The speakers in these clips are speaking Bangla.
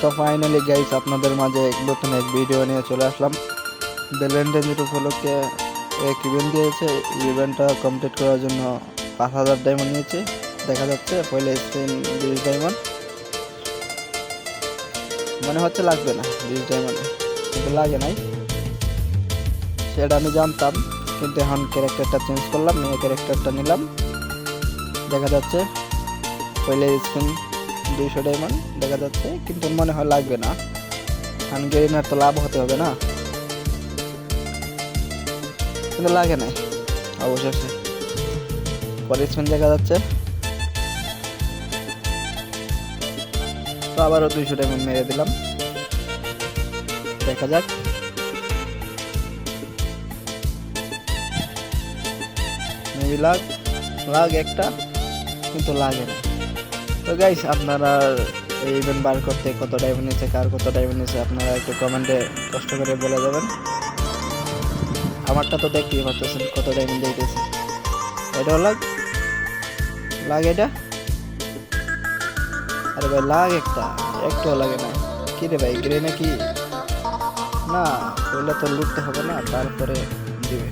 তো ফাইনালি গাইস আপনাদের মাঝে নতুন এক ভিডিও নিয়ে চলে আসলাম। ভ্যালেন্টাইন উপলক্ষে এক ইভেন্ট দিয়েছে। ইভেন্টটা কমপ্লিট করার জন্য 5000 ডায়মন্ড নিয়েছে। দেখা যাচ্ছে পয়লা স্পিন 20 ডায়মন্ড, মনে হচ্ছে লাগবে না 20 ডায়মন্ডে, কিন্তু লাগে নাই সেটা আমি জানতাম। কিন্তু এখন ক্যারেক্টারটা চেঞ্জ করলাম, মেয়ে ক্যারেক্টারটা নিলাম। দেখা যাচ্ছে পয়লা স্পিন 200 ডায়মন্ড দেখা যাচ্ছে, কিন্তু মনে হয় লাগবে না। হাঙ্গেরিনার তো লাভ হতে হবে না, কিন্তু লাগে নাই অবশেষে। পরের স্পিন দেখা যাচ্ছে, তো আবারও 200 ডায়মন্ড মেরে দিলাম। দেখা যাক, মেবি লাগ একটা, কিন্তু লাগে না। তো গাইস আপনারা এই ইভেন্ট বার করতে কত ডায়মন্ড নিচ্ছে, কার কত ডায়মন্ড নিচ্ছে আপনারা একটু কমেন্টে কষ্ট করে বলে যাবেন। আমারটা তো দেখতেই পাচ্ছেন কত ডায়মন্ড দিতেছে। এটাও লাগ এটা। আরে ভাই লাগ একটা, একটাও লাগে না। কি রে ভাই, গ্রে নাকি? না, পয়লা তো লুটতে হবে না, তারপরে দিবে।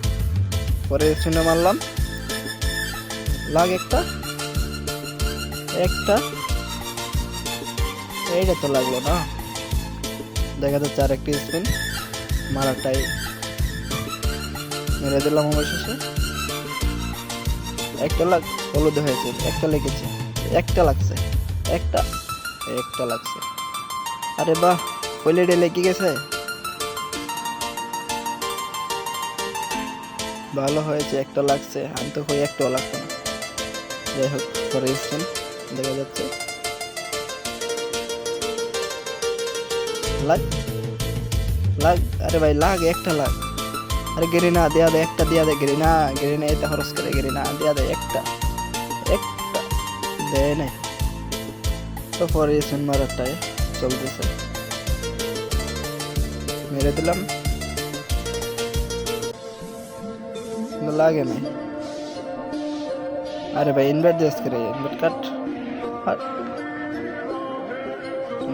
পরে শুনে মারলাম, লাগ একটা, এইটা তো লাগলো না। দেখা যাচ্ছে আর একটি স্পিন, মারাটাই মেরে দিলাম অবশেষে। একটা হলুদ হয়েছে, একটা লেগেছে, একটা লাগছে, একটা লাগছে। আরে বাহ, পয়লাটা লেগে গেছে, ভালো হয়েছে, একটা লাগছে। আমি তো কই একটাও লাগতো না। যাই হোক, পরে স্পিন দেখা যাচ্ছে, লাগ। আরে ভাই লাগ, একটা লাগ। আরে গেরিনা দেয়া দে, একটা দিয়া দে। গেরিনা এটা খরচ করে, গেরিনা দেয়া দে একটা দেয় নাই। তো পরে স্পিন মারাটাই চলতেছে, মেরে দিলাম, লাগে নাই। আরে ভাই ইনভাইট দিস করে, ইনভাইট কাট,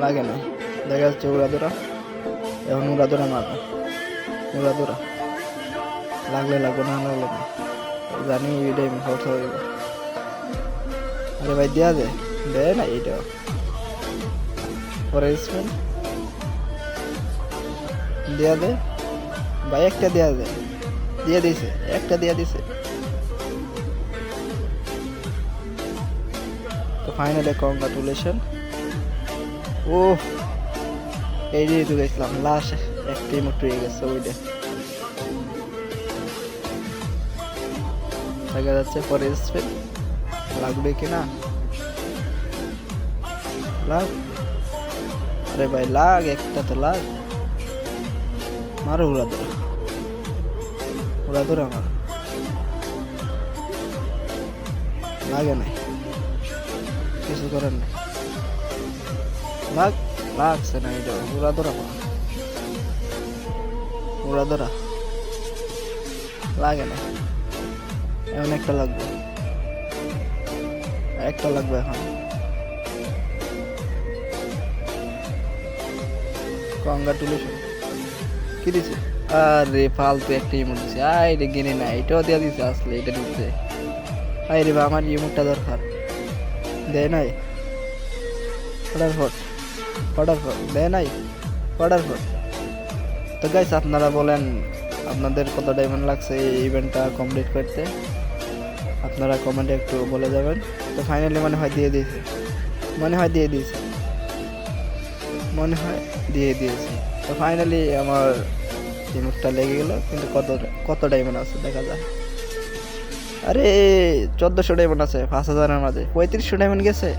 লাগে নাই। দেখা যাচ্ছে উড়াদুরা, এখন উড়াদুরা মারবে, উড়াদুরা লাগলে লাগবে, না লাগলে না, জানি এটাই হট হয়ে গেল। আরে ভাই দেয়া দেয় না এইটা। পরে স্পিন দেয়া দে ভাই, একটা দেয়া দে, দিয়ে দিছে, একটা দিয়ে দিছে। তো ফাইনালি কংগ্রাচুলেশন। ও এই যে তো গেছিলাম লাস্ট একটা ইমোট পেয়ে গেছে, ওইটা দেখা যাচ্ছে। পরে স্পিন লাগবে কিনা, লাগ। আরে ভাই লাগ একটা, তো লাগ, মারো উড়াদুরা আমার লাগে নাই, কিছু করার নেই। লাগছে না, এটা উড়াদুরা লাগে না। এখন একটা লাগবে এখন। কংগ্রাচুলেশন। কি দিছে? আরে ফালতু একটা ইমোট দিছে। আরে গেনে না, এটাও দেওয়া দিছে, আসলে এটা দিচ্ছে। আরে বা আমার ইমোটটা দরকার, দেয় নাই। ফটাফট দেয় নাই, ফটাফট। তো গাইস আপনারা বলেন আপনাদের কত ডায়মন্ড লাগছে এই ইভেন্টটা কমপ্লিট করতে, আপনারা কমেন্টে একটু বলে যাবেন। তো ফাইনালি মনে হয় দিয়ে দিয়েছে, তো ফাইনালি আমার ইমোটটা লেগে গেল। কিন্তু কত ডায়মন্ড আছে দেখা যায়। আরে 1400 ডায়মন্ড আছে 5000-এর মাঝে, 3500 ডায়মন্ড গেছে।